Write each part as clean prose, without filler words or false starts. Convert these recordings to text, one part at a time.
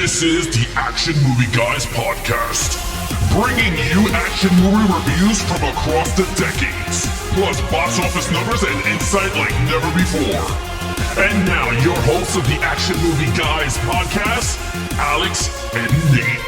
This is the Action Movie Guys podcast, bringing you action movie reviews from across the decades, plus box office numbers and insight like never before. And now, your hosts of the Action Movie Guys podcast, Alex and Nate.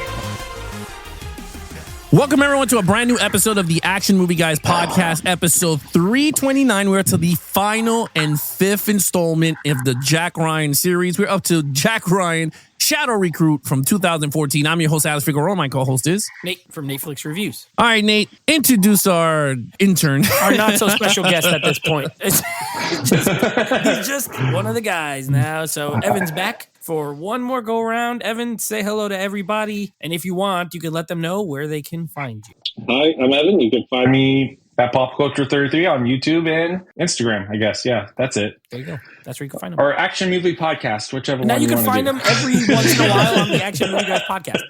Welcome, everyone, to a brand new episode of the Action Movie Guys podcast, episode 329. We're to the final and fifth installment of the Jack Ryan series. We're up to Jack Ryan, Shadow Recruit from 2014. I'm your host, Alex Figueroa. My co-host is Nate from Netflix Reviews. All right, Nate, introduce our intern. Our not-so-special guest at this point. He's just one of the guys now. So Evan's back for one more go-around. Evan, say hello to everybody. And if you want, you can let them know where they can find you. Hi, I'm Evan. You can find me at Pop Culture 33 on YouTube and Instagram, I guess. Yeah, that's it. There you go. That's where you can find them. Or Action Movie Podcast, whichever now one you can find do. them every once in a while on the Action Movie Guys podcast.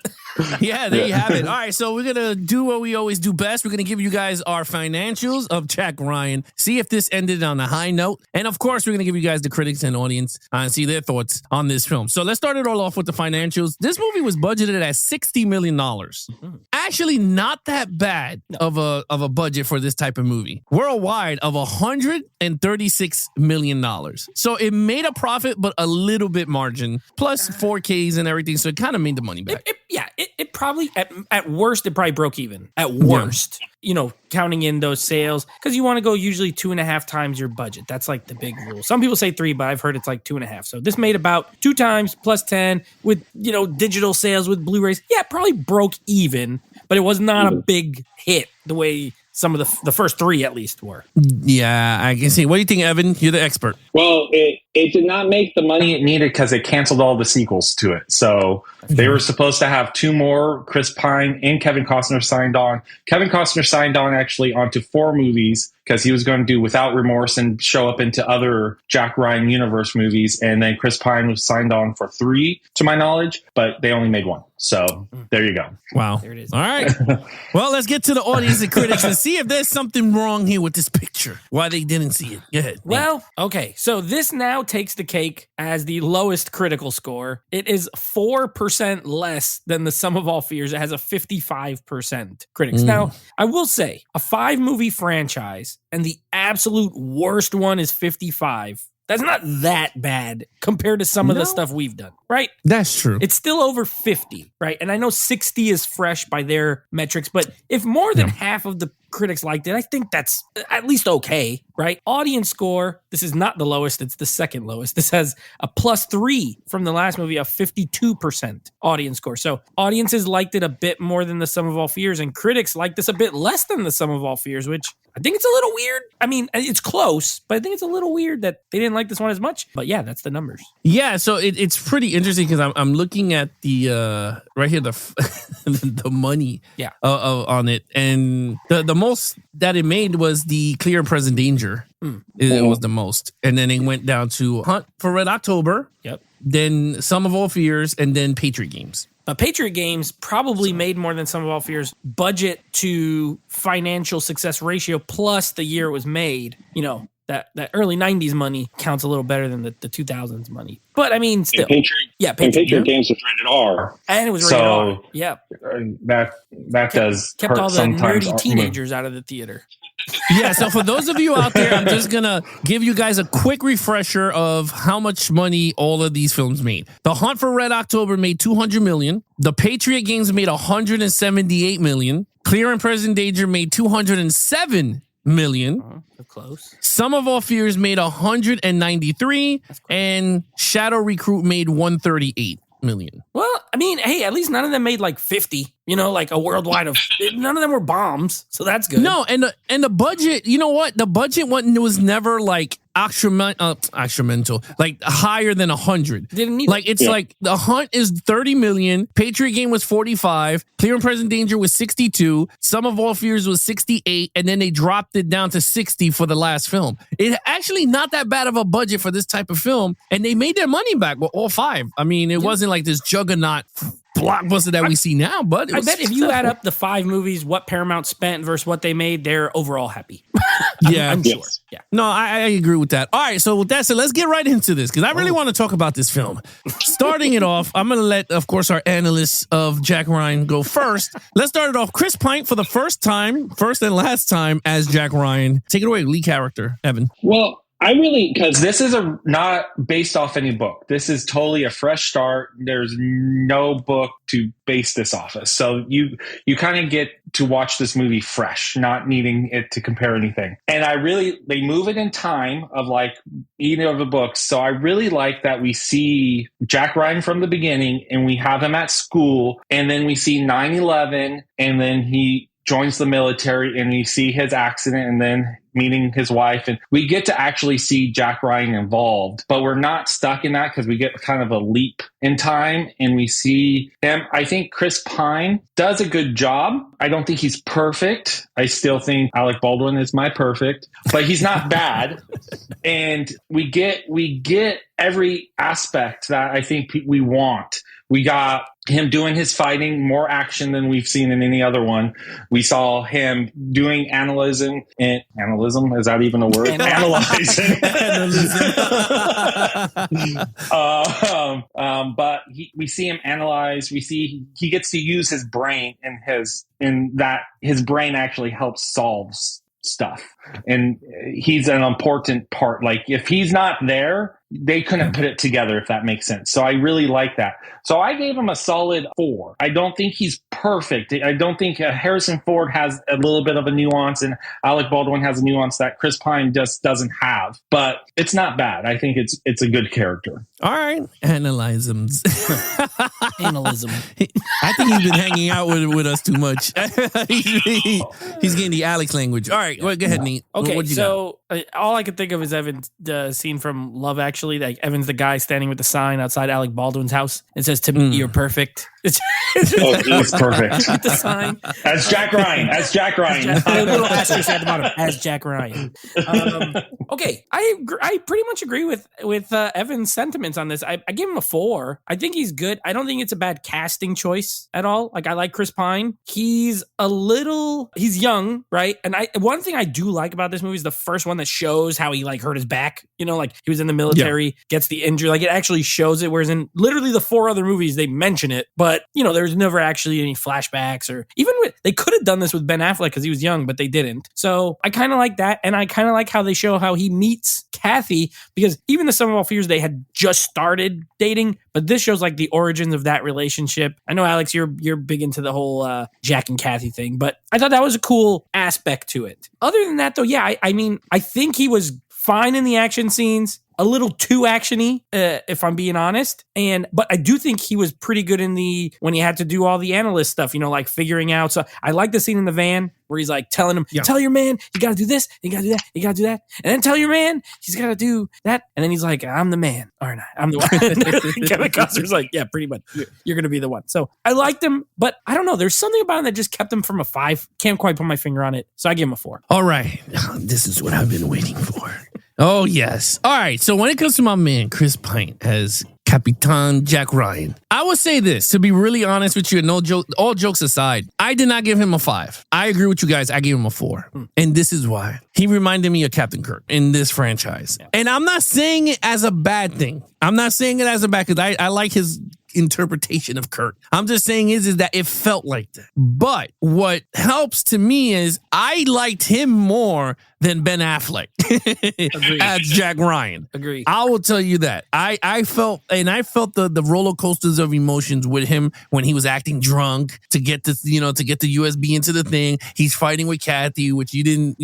Yeah, there you have it. All right, so we're going to do what we always do best. We're going to give you guys our financials of Jack Ryan, see if this ended on a high note. And, of course, we're going to give you guys the critics and audience and see their thoughts on this film. So let's start it all off with the financials. This movie was budgeted at $60 million. Actually, not that bad of a budget for this type of movie. Worldwide of $136 million. So it made a profit, but a little bit margin, plus 4Ks and everything. So it kind of made the money back. It probably, at worst, it probably broke even. At worst, you know, counting in those sales, because you want to go usually 2.5 times your budget. That's like the big rule. Some people say 3, but I've heard it's like 2.5. So this made about 2 times plus 10 with, you know, digital sales with Blu-rays. Yeah, it probably broke even, but it was not a big hit the way some of the first 3 at least were. Yeah, I can see. What do you think, Evan? You're the expert. Well, it did not make the money it needed because it canceled all the sequels to it. So they were supposed to have 2 more. Chris Pine and Kevin Costner signed on. Kevin Costner signed on actually onto 4 movies because he was going to do Without Remorse and show up into other Jack Ryan universe movies. And then Chris Pine was signed on for 3, to my knowledge, but they only made 1. So there you go. Wow. There it is. All right. Well, let's get to the audience and critics and see if there's something wrong here with this picture. Why they didn't see it. Go ahead. Well, okay. So this now takes the cake as the lowest critical score. It is 4% less than the Sum of All Fears. It has a 55% critics. Now, I will say a 5-movie franchise and the absolute worst one is 55. That's not that bad compared to some of the stuff we've done, right? That's true. It's still over 50, right? And I know 60 is fresh by their metrics, but if more than half of the critics liked it, I think that's at least okay, right? Audience score, this is not the lowest, it's the second lowest. This has a +3 from the last movie, a 52% audience score. So audiences liked it a bit more than the Sum of All Fears, and critics liked this a bit less than the Sum of All Fears, which I think it's a little weird. I mean, it's close, but I think it's a little weird that they didn't like this one as much. But yeah, that's the numbers. Yeah, so it's pretty interesting because I'm looking at the right here the money on it, and the most that it made was the Clear and Present Danger. It was the most, and then it went down to Hunt for Red October. Yep. Then Sum of All Fears, and then Patriot Games. Patriot Games probably made more than Sum of All Fears. Budget to financial success ratio plus the year it was made. You know, that early 90s money counts a little better than the 2000s money. But I mean, still. Patriot Games was rated R. And it was rated R. Yeah. That kept hurt all the sometimes. nerdy teenagers out of the theater. Yeah, so for those of you out there, I'm just going to give you guys a quick refresher of how much money all of these films made. The Hunt for Red October made $200 million. The Patriot Games made $178 million. Clear and Present Danger made $207 million. So close. Sum of All Fears made $193, and Shadow Recruit made $138 million. Well, I mean, hey, at least none of them made like 50. You know, like a worldwide of none of them were bombs, so that's good. No, and the budget, you know what? The budget was never like instrumental, like higher than 100. Didn't need like it's like The Hunt is 30 million, Patriot Game was 45, Clear and Present Danger was 62, Sum of All Fears was 68, and then they dropped it down to 60 for the last film. It actually not that bad of a budget for this type of film, and they made their money back with all 5. I mean, it wasn't like this juggernaut blockbuster that we see now, but I bet if you add up the 5 movies, what Paramount spent versus what they made, they're overall happy. I'm sure. Yeah. No, I agree with that. All right, so with that said, let's get right into this because I really want to talk about this film. Starting it off, I'm going to let, of course, our analyst of Jack Ryan go first. Let's start it off. Chris Pine for the first and last time as Jack Ryan. Take it away, lead character, Evan. Well, because this is not based off any book. This is totally a fresh start. There's no book to base this off of. So you kind of get to watch this movie fresh, not needing it to compare anything. And they move it in time of like either of the books. So I really like that we see Jack Ryan from the beginning and we have him at school and then we see 9/11 and then he joins the military and we see his accident and then meeting his wife, and we get to actually see Jack Ryan involved, but we're not stuck in that because we get kind of a leap in time and we see him. I think Chris Pine does a good job. I don't think he's perfect. I still think Alec Baldwin is my perfect, but he's not bad. And we get every aspect that I think we want. We got him doing his fighting, more action than we've seen in any other one. We saw him doing analyzing. Is that even a word? Analyzing. But we see him analyze. We see he gets to use his brain and that his brain actually helps solve stuff. And he's an important part. Like if he's not there, they couldn't put it together, if that makes sense. So I really like that. So I gave him a solid 4. I don't think he's perfect. I don't think Harrison Ford has a little bit of a nuance and Alec Baldwin has a nuance that Chris Pine just doesn't have. But it's not bad. I think it's a good character. All right. Analyzisms. Analysm. I think he's been hanging out with us too much. He's getting the Alex language. All right. Well, go ahead, Nate. Okay, so all I could think of is Evan's scene from Love Actually. Like Evan's the guy standing with the sign outside Alec Baldwin's house. It says, "To me, you're perfect." He's perfect. With the sign. As Jack Ryan. A little asterisk at the bottom. As Jack Ryan. Okay, I pretty much agree with Evan's sentiments on this. I give him a 4. I think he's good. I don't think it's a bad casting choice at all. Like I like Chris Pine. He's young, right? And one thing I do like about this movie is the first one that shows how he like hurt his back. You know, like he was in the military, gets the injury. Like it actually shows it. Whereas in literally the 4 other movies, they mention it, but you know, there's never actually any flashbacks or even they could have done this with Ben Affleck because he was young, but they didn't. So I kind of like that. And I kind of like how they show how he meets Kathy, because even the Sum of All Fears, they had just started dating, but this shows like the origins of that relationship. I know, Alex, you're big into the whole Jack and Kathy thing, but I thought that was a cool aspect to it. Other than that, though, yeah, I mean, I think he was fine in the action scenes. A little too actiony, if I'm being honest. But I do think he was pretty good when he had to do all the analyst stuff, you know, like figuring out. So I like the scene in the van where he's like telling him, tell your man, you got to do this, you got to do that, you got to do that. And then tell your man, he's got to do that. And then he's like, I'm the man, aren't I? I'm the one. Kevin Costner's like, yeah, pretty much. You're going to be the one. So I liked him, but I don't know. There's something about him that just kept him from a 5. Can't quite put my finger on it. So I give him a 4. All right. This is what I've been waiting for. Oh, yes. All right. So when it comes to my man, Chris Pine as Capitan Jack Ryan, I would say this, to be really honest with you, and all jokes aside, I did not give him a 5. I agree with you guys. I gave him a 4. And this is why. He reminded me of Captain Kirk in this franchise. Yeah. And I'm not saying it as a bad thing. I'm not saying it as a bad, because I like his interpretation of Kirk. I'm just saying is that it felt like that. But what helps to me is I liked him more than Ben Affleck as Jack Ryan. Agree. I will tell you that. I felt the roller coasters of emotions with him when he was acting drunk to get this, to get the USB into the thing. He's fighting with Kathy, which you didn't,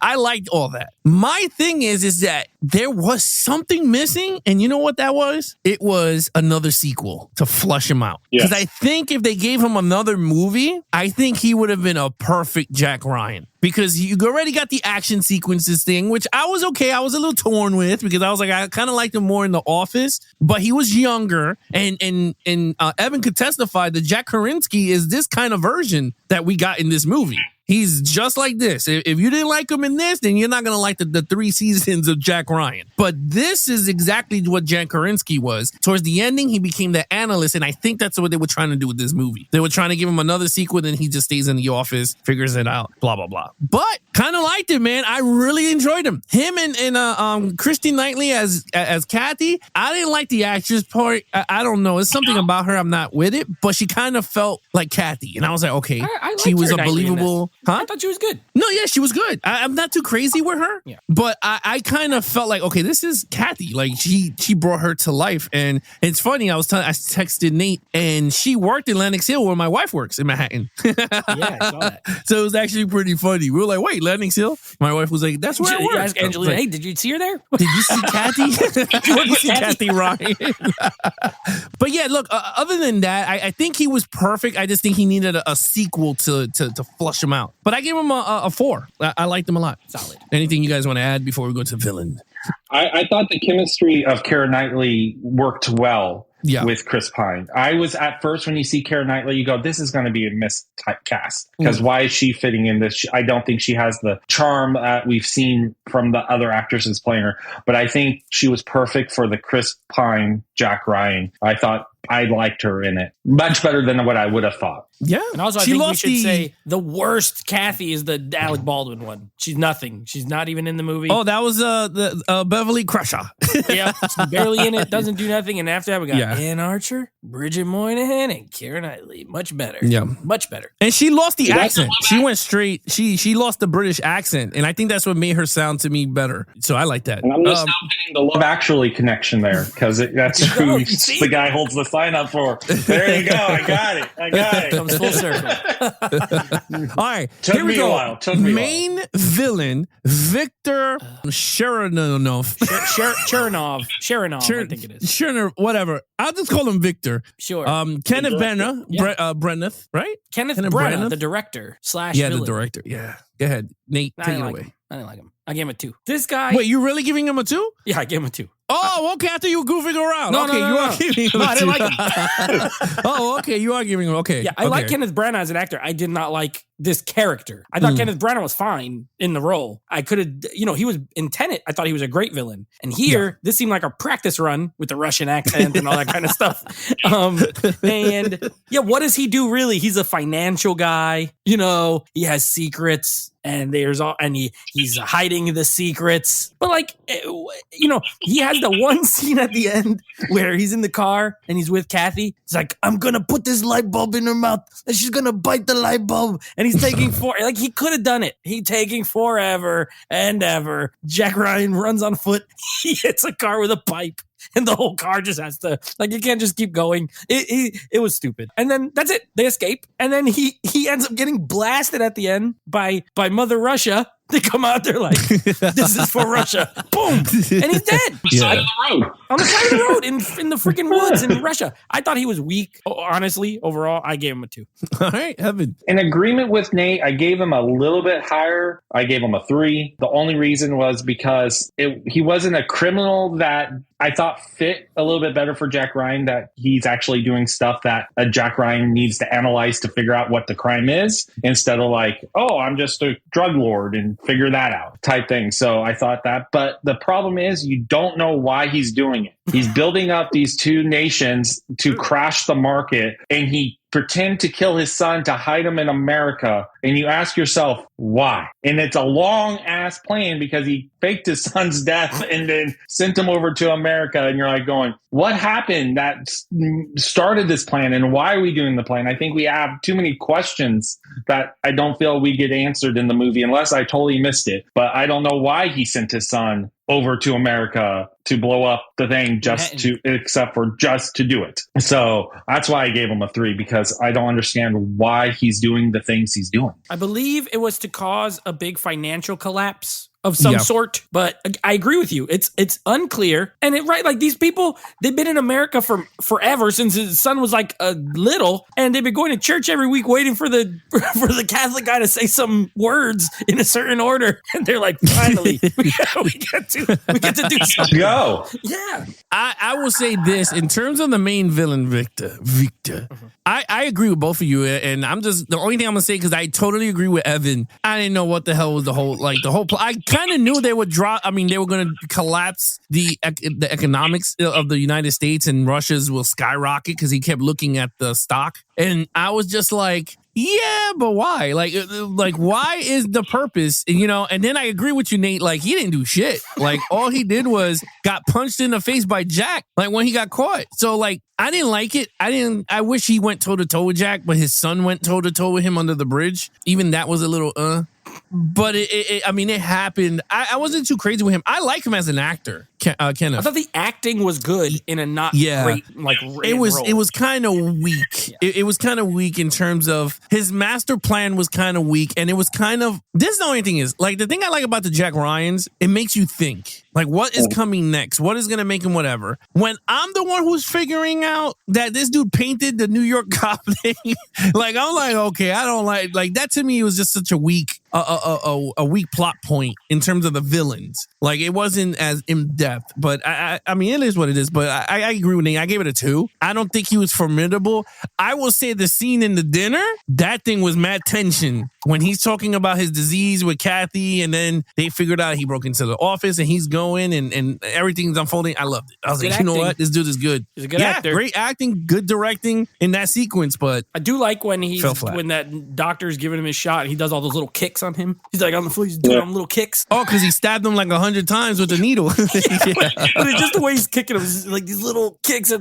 I liked all that. My thing is that there was something missing, and you know what that was? It was another sequel to flush him out. Because I think if they gave him another movie, I think he would have been a perfect Jack Ryan. Because you already got the action sequences thing, which I was okay. I was a little torn with, because I was like, I kind of liked him more in The Office, but he was younger. And Evan could testify that Jack Karinsky is this kind of version that we got in this movie. He's just like this. If you didn't like him in this, then you're not going to like the 3 seasons of Jack Ryan. But this is exactly what Jan Karinsky was. Towards the ending, he became the analyst, and I think that's what they were trying to do with this movie. They were trying to give him another sequel, then he just stays in the office, figures it out, blah, blah, blah. But kind of liked it, man. I really enjoyed him. Him and Christy Knightley as Kathy. I didn't like the actress part. I don't know. It's something about her. I'm not with it, but she kind of felt like Kathy. And I was like, okay, I she was a Knightley in believable. Huh? I thought she was good. No, yeah, she was good. I'm not too crazy with her, but I kind of felt like, okay, this is Kathy. Like she brought her to life. And it's funny. I texted Nate, and she worked in Lenox Hill where my wife works in Manhattan. Yeah, I saw that. So it was actually pretty funny. We were like, wait, Lenox Hill? My wife was like, that's where I work. You asked Angelina, hey, did you see her there? Did you see Kathy? Did you see Kathy Ryan? But yeah, look, other than that, I think he was perfect. I just think he needed a sequel to flush him out. But I gave him a 4. I liked him a lot. Solid. Anything you guys want to add before we go to villain? I thought the chemistry of Keira Knightley worked well with Chris Pine. I was at first, when you see Keira Knightley, you go, this is going to be a mistypecast. Because why is she fitting in this? I don't think she has the charm that we've seen from the other actresses playing her. But I think she was perfect for the Chris Pine, Jack Ryan. I thought I liked her in it much better than what I would have thought. Yeah. And also, I think we should say the worst Kathy is the Alec Baldwin one. She's nothing. She's not even in the movie. Oh, that was the Beverly Crusher. Yeah, she's barely in it, doesn't do nothing. And after that, we got Ann Archer, Bridget Moynihan, and Keira Knightley. Much better. Yeah. Much better. And she lost the accent. She went straight. She lost the British accent. And I think that's what made her sound to me better. So I like that. And I'm just getting the Love Actually connection there, because that's who the guy holds the sign up for. There you go. I got it. Comes full circle. All right. Took me a while. Main villain, Victor Sharonov. Sharonov, I think it is. Sharonov, whatever. I'll just call him Victor. Sure. Kenneth Branagh, Brenneth, right? Kenneth Branagh, the director / villain. The director. Yeah. Go ahead, Nate. Take it away. I didn't like him. I gave him a 2. This guy. Wait, you really giving him a 2? Yeah, I gave him a 2. Oh, okay. I thought you were goofing around. No, okay, no, you no. are giving him. No, I didn't like him. Oh, okay. You are giving him. Okay. Yeah, I like Kenneth Branagh as an actor. I did not like this character. I thought Kenneth Branagh was fine in the role. I could have, he was in Tenet. I thought he was a great villain. And here, this seemed like a practice run with the Russian accent and all that kind of stuff. And yeah, what does he do really? He's a financial guy. He has secrets. And he's hiding the secrets. But he has the one scene at the end where he's in the car and he's with Kathy. He's like, I'm going to put this light bulb in her mouth and she's going to bite the light bulb. And he's taking he could have done it. He's taking forever and ever. Jack Ryan runs on foot. He hits a car with a pipe. And the whole car just has to, you can't just keep going. It was stupid. And then that's it. They escape. And then he ends up getting blasted at the end by Mother Russia. They come out, they're like, this is for Russia. Boom. And he's dead. Side of the road. On the side of the road in the freaking woods in Russia. I thought he was weak. Honestly, overall, I gave him a 2. All right, Evan. In agreement with Nate, I gave him a little bit higher. I gave him a 3. The only reason was because he wasn't a criminal that I thought fit a little bit better for Jack Ryan, that he's actually doing stuff that a Jack Ryan needs to analyze to figure out what the crime is, instead of I'm just a drug lord and figure that out type thing. So I thought that. But the problem is you don't know why he's doing it. He's building up these 2 nations to crash the market, and he pretend to kill his son to hide him in America. And you ask yourself, why? And it's a long ass plan, because he faked his son's death and then sent him over to America. And you're going, what happened that started this plan? And why are we doing the plan? I think we have too many questions that I don't feel we get answered in the movie, unless I totally missed it. But I don't know why he sent his son over to America to blow up the thing except for to do it. So that's why I gave him a 3, because I don't understand why he's doing the things he's doing. I believe it was to cause a big financial collapse of some sort. But I agree with you. It's unclear. And like these people, they've been in America for forever, since his son was like little, and they've been going to church every week waiting for the Catholic guy to say some words in a certain order. And they're like, finally, we get to do something. Go. Yeah. I will say this in terms of the main villain, Victor. I agree with both of you, and the only thing I'm gonna say, because I totally agree with Evan. I didn't know what the hell was the whole plot. I kind of knew they would drop. I mean, they were gonna collapse the economics of the United States, and Russia's will skyrocket because he kept looking at the stock, and I was just like, yeah, but why? Like, why is the purpose? And then I agree with you, Nate. Like, he didn't do shit. Like, all he did was got punched in the face by Jack. Like when he got caught. So like, I didn't like it. I wish he went toe to toe with Jack, but his son went toe to toe with him under the bridge. Even that was a little But it happened. I wasn't too crazy with him. I like him as an actor, Kenneth. I thought the acting was good in a not great it was role. It was kind of weak. Yeah. It was kind of weak in terms of his master plan was kind of weak, and it was kind of. This the only thing is like the thing I like about the Jack Ryans. It makes you think. Like, what is coming next? What is going to make him whatever? When I'm the one who's figuring out that this dude painted the New York cop thing, like, I'm like, okay, I don't like that. To me, it was just such a weak weak plot point in terms of the villains. Like, it wasn't as in depth, but I mean, it is what it is. But I agree with Nate. I gave it a 2. I don't think he was formidable. I will say the scene in the dinner, that thing was mad tension when he's talking about his disease with Kathy, and then they figured out he broke into the office and he's going and everything's unfolding. I loved it. I was like, you know what? This dude is good. He's a good actor. Great acting, good directing in that sequence. But I do like when that doctor's giving him his shot, he does all those little kicks on him. He's like on the floor, he's doing little kicks. Oh, because he stabbed him like 100 times with the needle. But it's just the way he's kicking him, like these little kicks.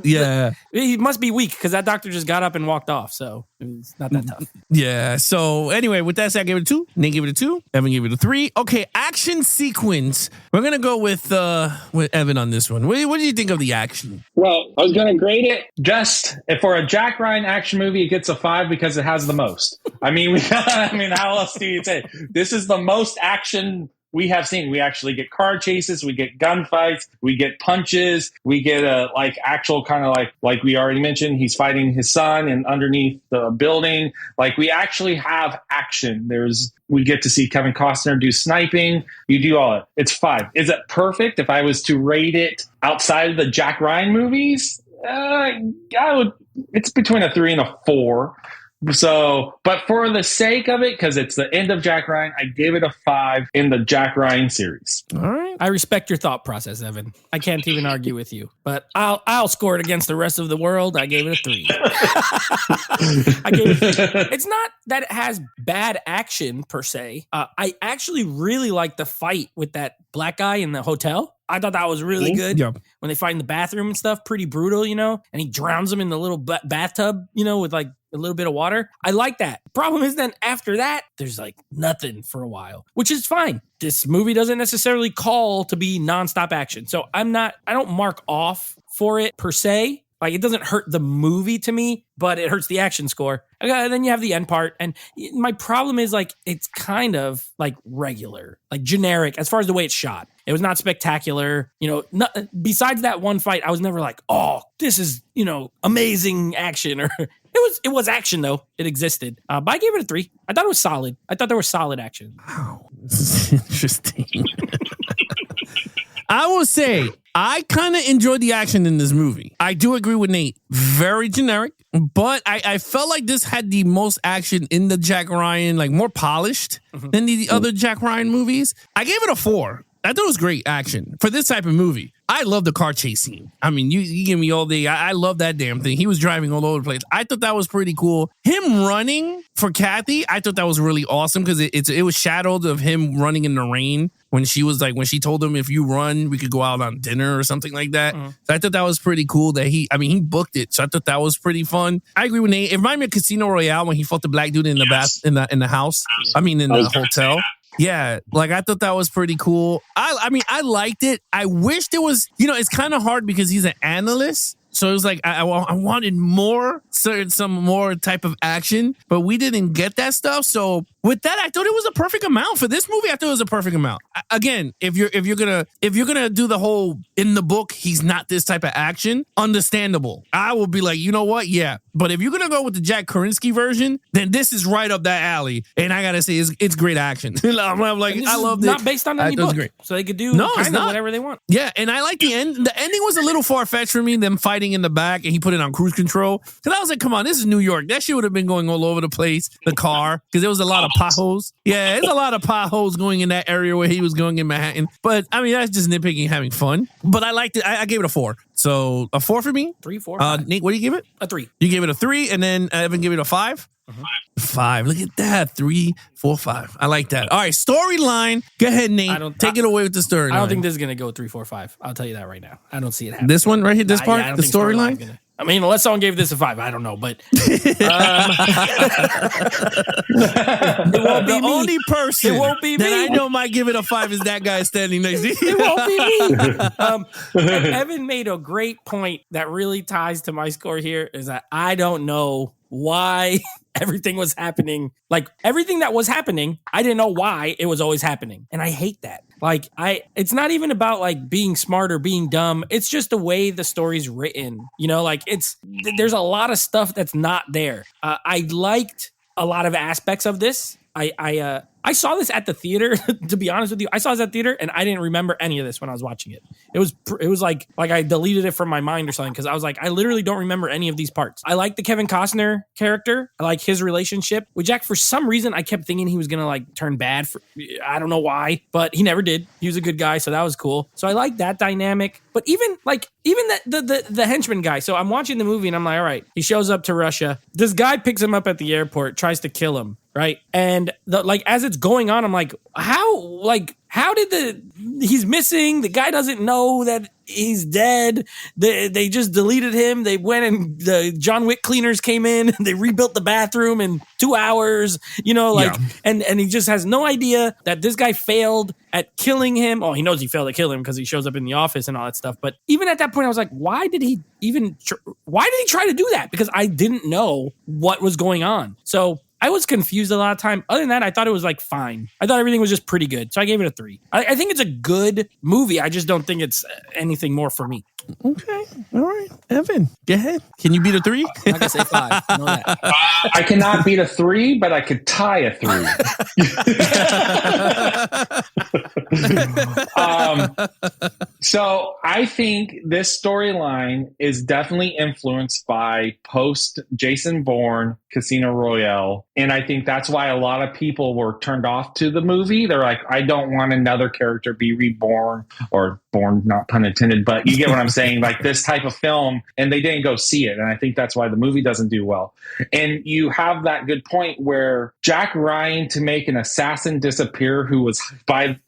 He must be weak because that doctor just got up and walked off. So it's not that tough. Yeah. So anyway, with that said, I gave it a 2. Nate gave it a 2. Evan gave it a 3. Okay, action sequence. We're gonna go with Evan on this one. What do you think of the action? Well, I was gonna grade it just for a Jack Ryan action movie. It gets a 5 because it has the most. I mean, how else do you say? This is the most action we have seen. We actually get car chases, we get gunfights, we get punches, we get a actual kind of like we already mentioned, he's fighting his son and underneath the building. Like, we actually have action. We get to see Kevin Costner do sniping. You do all it. It's 5. Is it perfect? If I was to rate it outside of the Jack Ryan movies, it's between a 3 and a 4. So, but for the sake of it, because it's the end of Jack Ryan, I gave it a 5 in the Jack Ryan series. All right. I respect your thought process, Evan. I can't even argue with you, but I'll score it against the rest of the world. I gave it a 3. It's not that it has bad action per se. I actually really like the fight with that black guy in the hotel. I thought that was really good. Yeah. When they fight in the bathroom and stuff, pretty brutal, and he drowns him in the little bathtub, with like a little bit of water. I like that. Problem is then after that, there's like nothing for a while, which is fine. This movie doesn't necessarily call to be nonstop action. So I don't mark off for it per se. Like, it doesn't hurt the movie to me, but it hurts the action score. And then you have the end part. And my problem is, like, it's kind of like regular, like generic as far as the way it's shot. It was not spectacular. Besides that one fight, I was never like, oh, this is, amazing action. Or it was action, though. It existed. But I gave it a 3. I thought it was solid. I thought there was solid action. Wow. This is interesting. I will say, I kind of enjoyed the action in this movie. I do agree with Nate. Very generic, but I felt like this had the most action in the Jack Ryan, like more polished than the other Jack Ryan movies. I gave it a 4. I thought it was great action for this type of movie. I love the car chase scene. I mean, you give me all day. I love that damn thing. He was driving all over the place. I thought that was pretty cool. Him running for Kathy, I thought that was really awesome because it was shadowed of him running in the rain when she she told him, if you run, we could go out on dinner or something like that. So I thought that was pretty cool that he booked it. So I thought that was pretty fun. I agree with Nate. It reminded me of Casino Royale when he fought the black dude in the in the house. I mean, in the hotel. Yeah, like I thought that was pretty cool. I liked it. I wish there was, it's kind of hard because he's an analyst. So it was like, I wanted some more type of action, but we didn't get that stuff. So with that, I thought it was a perfect amount for this movie. I thought it was a perfect amount. Again, if you're gonna do the whole in the book, he's not this type of action. Understandable. I will be like, you know what? Yeah. But if you're gonna go with the Jack Karinsky version, then this is right up that alley. And I gotta say, it's great action. I'm like, I love it. Not based on any book, so they could do kind of whatever they want. Yeah, and I like the end. The ending was a little far fetched for me. Them fighting in the back, and he put it on cruise control. Because I was like, come on, this is New York. That shit would have been going all over the place. The car, because there was a lot of potholes. Yeah, there's a lot of potholes going in that area where he was going in Manhattan. But I mean, that's just nitpicking, having fun. But I liked it. I gave it a 4. So a 4 for me. 3, 4. 5. Nate, what do you give it? A 3. You gave it a 3, and then Evan gave it a 5. 5. Look at that. 3, 4, 5. I like that. All right, storyline. Go ahead, Nate. Take it away with the storyline. I don't think this is gonna go 3, 4, 5. I'll tell you that right now. I don't see it happening. This one right here, this part, the storyline. I mean, unless someone gave this a 5, I don't know, but it won't be the me. only person It won't be that me. I know might give it a 5 is that guy standing next to you. It won't be me. Evan made a great point that really ties to my score here is that I don't know why everything was happening. Like everything that was happening, I didn't know why it was always happening. And I hate that. Like it's not even about like being smart or being dumb. It's just the way the story's written. You know, like there's a lot of stuff that's not there. I liked a lot of aspects of this. I saw this at the theater, to be honest with you. I saw this at the theater and I didn't remember any of this when I was watching it. It was like I deleted it from my mind or something because I was like, I literally don't remember any of these parts. I like the Kevin Costner character. I like his relationship with Jack. For some reason, I kept thinking he was going to like turn bad. I don't know why, but he never did. He was a good guy, so that was cool. So I like that dynamic. But even the henchman guy. So I'm watching the movie and I'm like, all right, he shows up to Russia. This guy picks him up at the airport, tries to kill him. Right. And as it's going on, I'm like, how did he's missing? The guy doesn't know that he's dead. They just deleted him. They went and the John Wick cleaners came in and they rebuilt the bathroom in 2 hours, and he just has no idea that this guy failed at killing him. Oh, he knows he failed to kill him because he shows up in the office and all that stuff. But even at that point, I was like, why did he try to do that? Because I didn't know what was going on. So I was confused a lot of time. Other than that, I thought it was like fine. I thought everything was just pretty good. So I gave it a 3. I think it's a good movie. I just don't think it's anything more for me. Okay. All right. Evan, go ahead. Can you beat a 3? I'm not going to say 5. I know that. I cannot beat a 3, but I could tie a 3. So I think this storyline is definitely influenced by post Jason Bourne Casino Royale. And I think that's why a lot of people were turned off to the movie. They're like, I don't want another character be reborn or born, not pun intended, but you get what I'm saying, like this type of film, and they didn't go see it. And I think that's why the movie doesn't do well. And you have that good point where Jack Ryan to make an assassin disappear who was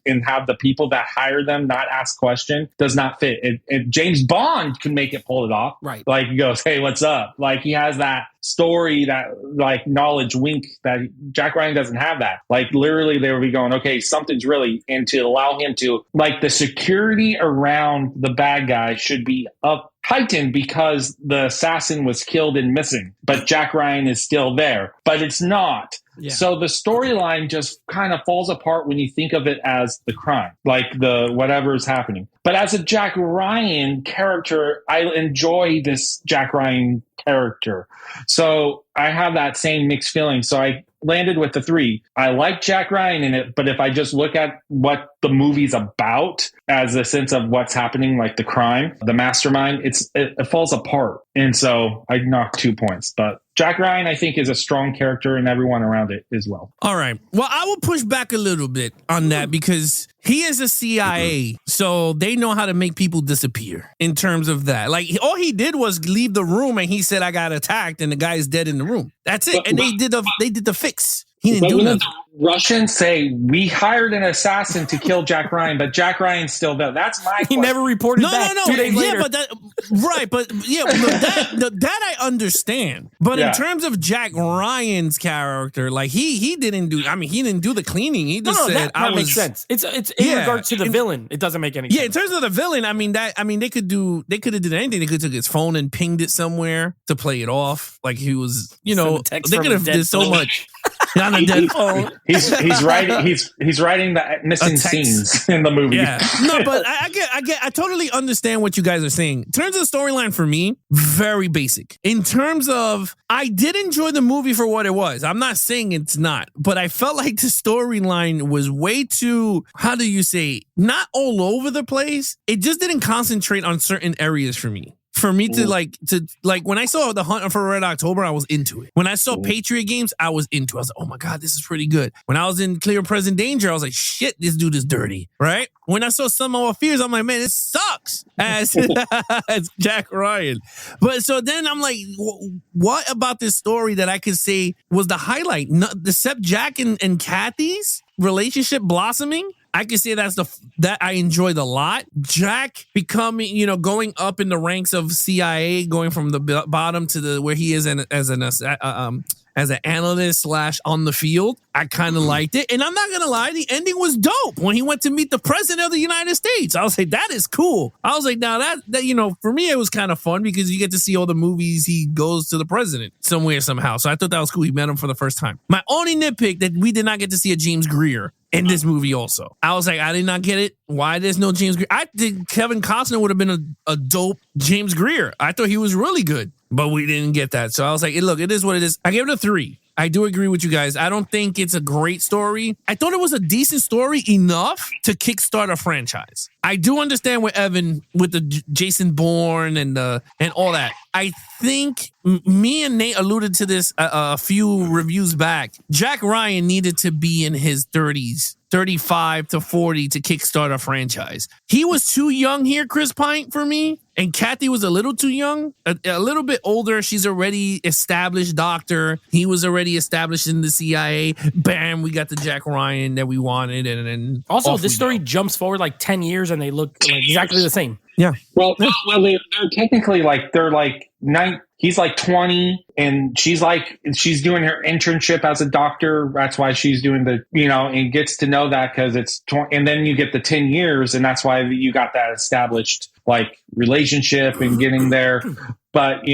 and have the people that hire them not ask question does not fit. James Bond can make it, pull it off. Right. Like he goes, hey, what's up? Like he has that story, that like knowledge wink that Jack Ryan doesn't have that. Like literally they would be going, okay, something's really, and to allow him to, like, the security around the bad guy should be up heightened because the assassin was killed and missing, but Jack Ryan is still there, but it's not. Yeah. So the storyline just kind of falls apart when you think of it as the crime, like the whatever is happening. But as a Jack Ryan character, I enjoy this Jack Ryan character. So I have that same mixed feeling. So I landed with the 3. I like Jack Ryan in it, but if I just look at what the movie's about as a sense of what's happening, like the crime, the mastermind, it falls apart. And so I knocked 2 points. But Jack Ryan, I think, is a strong character and everyone around it as well. All right. Well, I will push back a little bit on that because he is a CIA, so they know how to make people disappear in terms of that. Like, all he did was leave the room and he said, I got attacked and the guy is dead in the room. That's it. And they did the fix. He didn't do nothing. Russians say we hired an assassin to kill Jack Ryan, but Jack Ryan's still there. That's my He never reported back 2 days later. But that I understand. But in terms of Jack Ryan's character, like he didn't do the cleaning. He just said that makes sense. It's in regards to the villain. It doesnn't make any sense. Yeah, in terms of the villain, they could have did anything. They could have took his phone and pinged it somewhere to play it off. Like he was, they could have did so much. on a dead phone. He's writing the missing scenes in the movie. Yeah, no, but I totally understand what you guys are saying. In terms of the storyline, for me, very basic. In terms of, I did enjoy the movie for what it was. I'm not saying it's not, but I felt like the storyline was way too, how do you say, not all over the place. It just didn't concentrate on certain areas for me. For me to like when I saw The Hunt for Red October, I was into it. When I saw Patriot Games, I was into it. I was like, oh my God, this is pretty good. When I was in Clear Present Danger, I was like, shit, this dude is dirty, right? When I saw Some of Our Fears, I'm like, man, this sucks as Jack Ryan. But so then I'm like, what about this story that I could say was the highlight? Except Jack and Kathy's relationship blossoming, I can say that I enjoyed a lot. Jack becoming, going up in the ranks of CIA, going from the bottom to where he is as an analyst / on the field. I kind of liked it. And I'm not going to lie, the ending was dope. When he went to meet the president of the United States, I was like, that is cool. I was like, now that for me, it was kind of fun because you get to see all the movies he goes to the president somewhere, somehow. So I thought that was cool. He met him for the first time. My only nitpick that we did not get to see a James Greer in this movie also. I was like, I did not get it. Why there's no James Greer? I think Kevin Costner would have been a dope James Greer. I thought he was really good, but we didn't get that. So I was like, look, it is what it is. I gave it a 3. I do agree with you guys. I don't think it's a great story. I thought it was a decent story enough to kickstart a franchise. I do understand with Evan, with the Jason Bourne and all that. I think me and Nate alluded to this a few reviews back. Jack Ryan needed to be in his 30s, 35 to 40 to kickstart a franchise. He was too young here, Chris Pine, for me. And Kathy was a little too young, a little bit older. She's already established doctor. He was already established in the CIA. Bam, we got the Jack Ryan that we wanted. And also, this story jumps forward like 10 years and they look like exactly the same. Yeah. Well, they're technically they're like 9. He's like 20 and she's doing her internship as a doctor. That's why she's doing and gets to know that because it's 20, and then you get the 10 years and that's why you got that established relationship and getting there. But,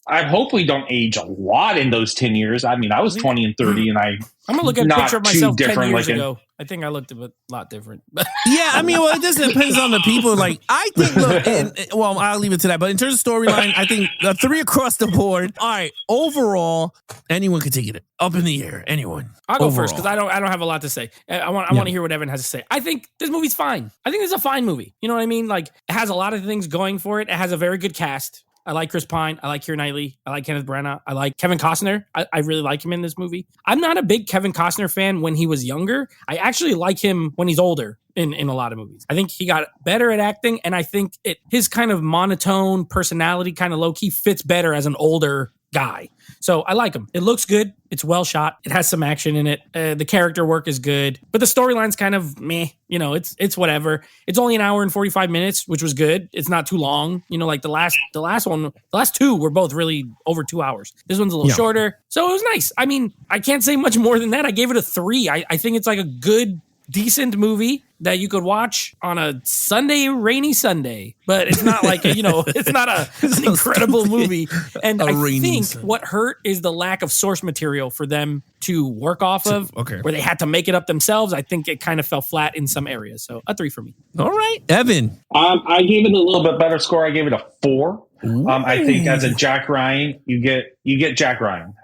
I hope we don't age a lot in those 10 years. I mean, I was 20 and 30 and I'm going to look at a picture of myself 10 years ago. I think I looked a lot different. Yeah, I mean, well, it just depends on the people. I think, I'll leave it to that. But in terms of storyline, I think 3 across the board. All right, overall, anyone can take it up in the air. Anyone. I'll go first because I don't have a lot to say. I want to hear what Evan has to say. I think this movie's fine. I think it's a fine movie. You know what I mean? It has a lot of things going for it. It has a very good cast. I like Chris Pine. I like Keira Knightley. I like Kenneth Branagh. I like Kevin Costner. I really like him in this movie. I'm not a big Kevin Costner fan when he was younger. I actually like him when he's older in a lot of movies. I think he got better at acting, and I think his kind of monotone personality, kind of low-key, fits better as an older guy. So I like him. It looks good. It's well shot. It has some action in it. The character work is good, but the storyline's kind of meh. It's whatever. It's only an hour and 45 minutes, which was good. It's not too long. The last 2 were both really over 2 hours. This one's a little shorter. So it was nice. I mean, I can't say much more than that. I gave it a 3. I think it's a good, decent movie that you could watch on a Sunday, rainy Sunday, but it's not it's not an incredible movie. And I think what hurt is the lack of source material for them to work off of, where they had to make it up themselves. I think it kind of fell flat in some areas. So a 3 for me. All right, Evan. I gave it a little bit better score. I gave it a 4. I think as a Jack Ryan, you get Jack Ryan.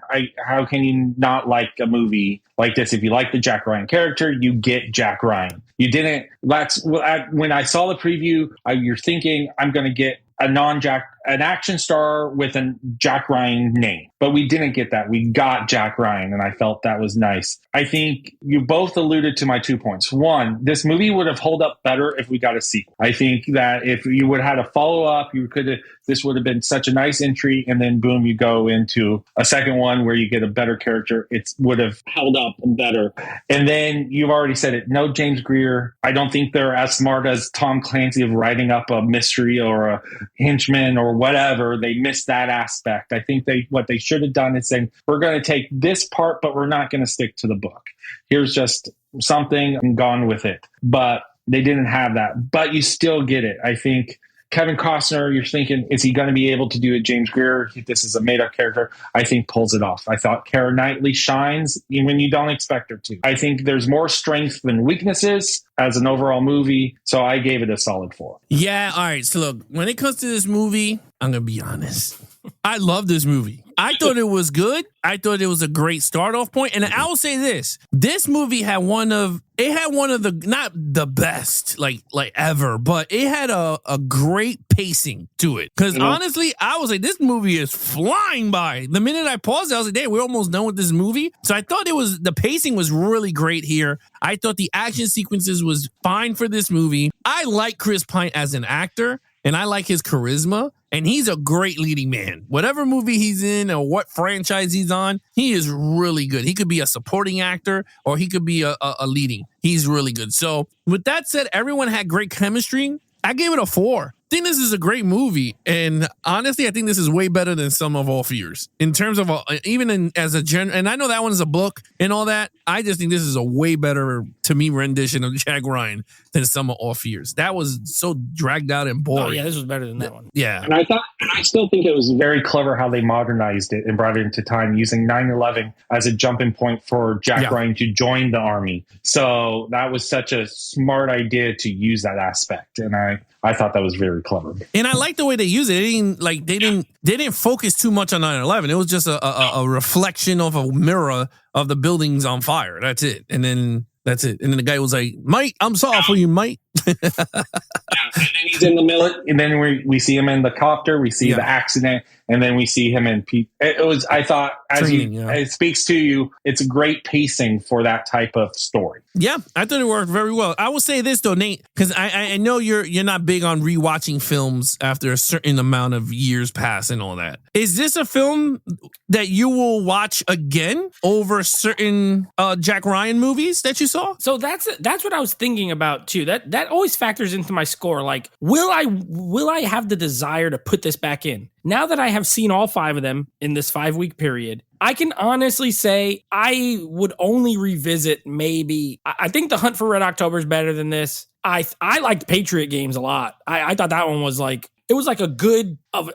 How can you not like a movie like this? If you like the Jack Ryan character, you get Jack Ryan. You didn't. When I saw the preview, you're thinking I'm going to get an action star with a Jack Ryan name. But we didn't get that. We got Jack Ryan, and I felt that was nice. I think you both alluded to my 2 points. One, this movie would have held up better if we got a sequel. I think that if you would have had a follow-up, this would have been such a nice entry, and then boom, you go into a second one where you get a better character. It would have held up better. And then you've already said it. No James Greer. I don't think they're as smart as Tom Clancy of writing up a mystery or a henchman or whatever. They missed that aspect. I think what they should have done is saying, we're going to take this part, but we're not going to stick to the book. Here's just something and gone with it. But they didn't have that. But you still get it. I think Kevin Costner, you're thinking, is he going to be able to do it? James Greer, this is a made-up character. I think pulls it off. I thought Keira Knightley shines when you don't expect her to. I think there's more strength than weaknesses as an overall movie, so I gave it a solid 4. Yeah, all right. So look, when it comes to this movie, I'm going to be honest. I love this movie. I thought it was good. I thought it was a great start off point. And I will say this movie had one of the, not the best like ever, but it had a great pacing to it. Because honestly, I was like, this movie is flying by. The minute I paused, I was like, hey, we're almost done with this movie. So I thought the pacing was really great here. I thought the action sequences was fine for this movie. I like Chris Pine as an actor. And I like his charisma, and he's a great leading man. Whatever movie he's in or what franchise he's on, he is really good. He could be a supporting actor or he could be a leading. He's really good. So with that said, everyone had great chemistry. I gave it a 4. I think this is a great movie, and honestly, I think this is way better than Sum of All Fears in terms of as a gen. And I know that one is a book and all that. I just think this is a way better, to me, rendition of Jack Ryan than Sum of All Fears. That was so dragged out and boring. Oh yeah, this was better than that one. Yeah, and I still think it was very clever how they modernized it and brought it into time using 9/11 as a jumping point for Jack Ryan to join the army. So that was such a smart idea to use that aspect, and I thought that was very clever. And I like the way they use it. They didn't focus too much on 9/11. It was just a reflection of a mirror of the buildings on fire. That's it. And then that's it. And then the guy was like, "Mate, I'm sorry for you, mate." And then he's in the middle, and then we see him in the copter. We see the accident, and then we see him in. It was. I thought it speaks to you. It's a great pacing for that type of story. Yeah, I thought it worked very well. I will say this though, Nate, because I know you're not big on rewatching films after a certain amount of years pass and all that. Is this a film that you will watch again over certain Jack Ryan movies that you saw? So that's what I was thinking about too. That always factors into my score. Like, will I have the desire to put this back in? Now that I have seen all 5 of them in this 5-week period, I can honestly say I would only revisit maybe. I think The Hunt for Red October is better than this. I liked Patriot Games a lot. I thought that one was like, it was like a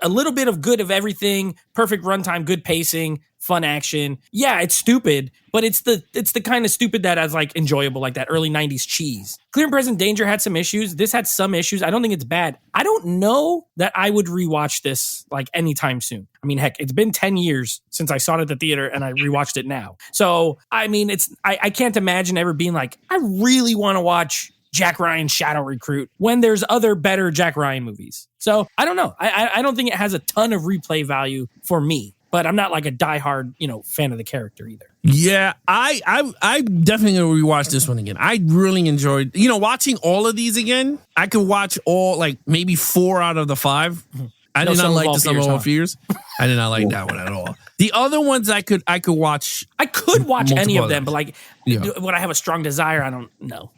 little bit of good of everything, perfect runtime, good pacing, fun action. Yeah, it's stupid, but it's the kind of stupid that is like enjoyable, like that early 90s cheese. Clear and Present Danger had some issues. This had some issues. I don't think it's bad. I don't know that I would rewatch this like anytime soon. I mean, heck, it's been 10 years since I saw it at the theater and I rewatched it now. So, I mean, I can't imagine ever being like, I really want to watch Jack Ryan Shadow Recruit when there's other better Jack Ryan movies. So I don't know. I don't think it has a ton of replay value for me, but I'm not like a diehard, fan of the character either. Yeah, I definitely gonna rewatch this one again. I really enjoyed, watching all of these again. I could watch all, like maybe 4 out of the 5. I did not like the Sum of All Fears. I did not like that one at all. The other ones I could watch. I could watch any of them, but like, would I have a strong desire? I don't know.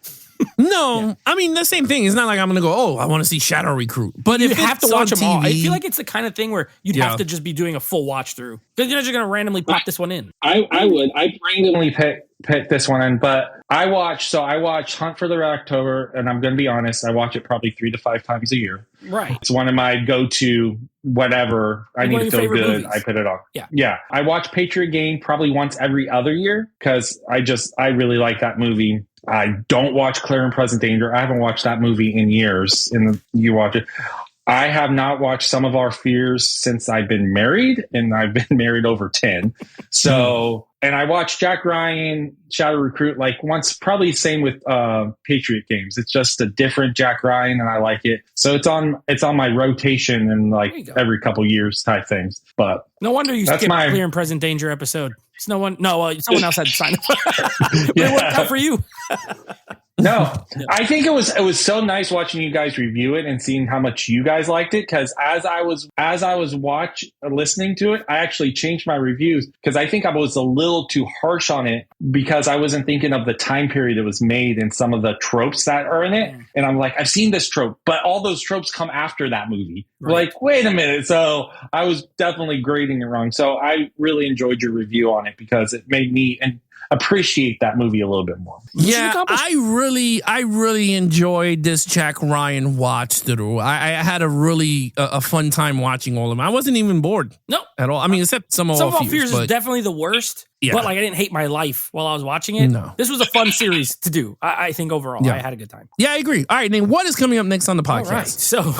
No, I mean the same thing. It's not like I'm gonna go, oh, I want to see Shadow Recruit. But you if have to watch them all. I feel like it's the kind of thing where you'd have to just be doing a full watch through because you're not just gonna randomly pop this one in. I would. I randomly pick this one in, but I watch Hunt for the Red October, and I'm gonna be honest, I watch it probably 3 to 5 times a year. Right. It's one of my go-to whatever. I need to feel good. Movies. I put it on. Yeah. I watch Patriot Game probably once every other year because I really like that movie. I don't watch Clear and Present Danger. I haven't watched that movie in years. You watch it. I have not watched Some of Our Fears since I've been married, and I've been married over 10. So, and I watched Jack Ryan Shadow Recruit like once, probably same with Patriot Games. It's just a different Jack Ryan, and I like it. So it's on my rotation and like every couple years type things. But no wonder you skipped Clear and Present Danger episode. Someone else had to sign up. But it worked out for you. No, I think it was so nice watching you guys review it and seeing how much you guys liked it. Because as I was listening to it, I actually changed my reviews because I think I was a little too harsh on it because I wasn't thinking of the time period it was made and some of the tropes that are in it. And I'm like, I've seen this trope, but all those tropes come after that movie. Right. Like, wait a minute. So I was definitely grading it wrong. So I really enjoyed your review on it because it made me, and appreciate that movie a little bit more. Yeah, I really enjoyed this Jack Ryan watch through. I had a really a fun time watching all of them. I wasn't even bored. No. At all. I mean, except Some of All Fears is definitely the worst. Yeah. But like, I didn't hate my life while I was watching it. No. This was a fun series to do. I think overall, I had a good time. Yeah, I agree. All right, Nate, what is coming up next on the podcast? All right, so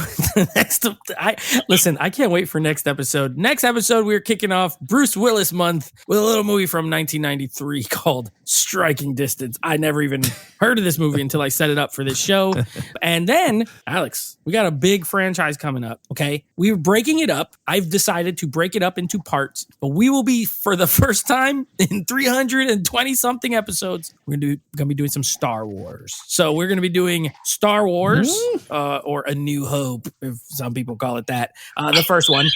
I can't wait for next episode. Next episode, we're kicking off Bruce Willis month with a little movie from 1993 called Striking Distance. I never even heard of this movie until I set it up for this show. And then, Alex, we got a big franchise coming up, okay? We're breaking it up. I've decided to break it up into parts, but we will be, for the first time in 320-something episodes, we're going to be doing some Star Wars. So we're going to be doing Star Wars, or A New Hope, if some people call it that. The first one.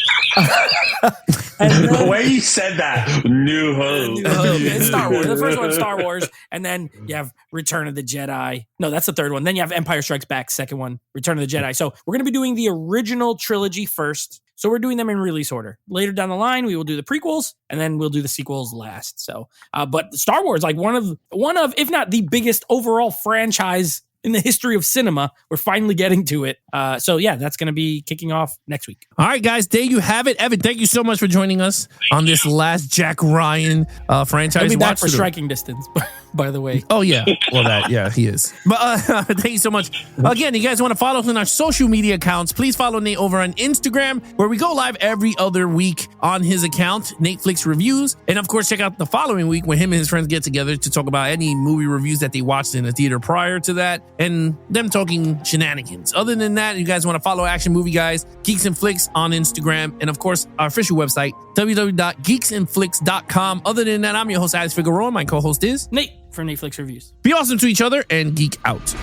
The way you said that, New Hope. New Hope. It's Star Wars. The first one's Star Wars, and then you have Return of the Jedi. No, that's the third one. Then you have Empire Strikes Back, second one, Return of the Jedi. So we're going to be doing the original trilogy first. So we're doing them in release order. Later down the line, we will do the prequels, and then we'll do the sequels last. So, but Star Wars, like one of, if not the biggest overall franchise in the history of cinema, we're finally getting to it. So yeah, that's going to be kicking off next week. All right, guys, there you have it. Evan, thank you so much for joining us on this last Jack Ryan franchise. I'll be back watch for through. Striking Distance, by the way. Oh, yeah. Well, he is. But thank you so much. Again, you guys want to follow us on our social media accounts, please follow Nate over on Instagram, where we go live every other week on his account, Nate Flicks Reviews. And of course, check out the following week when him and his friends get together to talk about any movie reviews that they watched in the theater prior to that, and them talking shenanigans. Other than that, you guys want to follow Action Movie Guys, Geeks and Flicks on Instagram, and of course, our official website, www.geeksandflicks.com. Other than that, I'm your host, Alex Figueroa. My co-host is Nate from Nate Flicks Reviews. Be awesome to each other and geek out.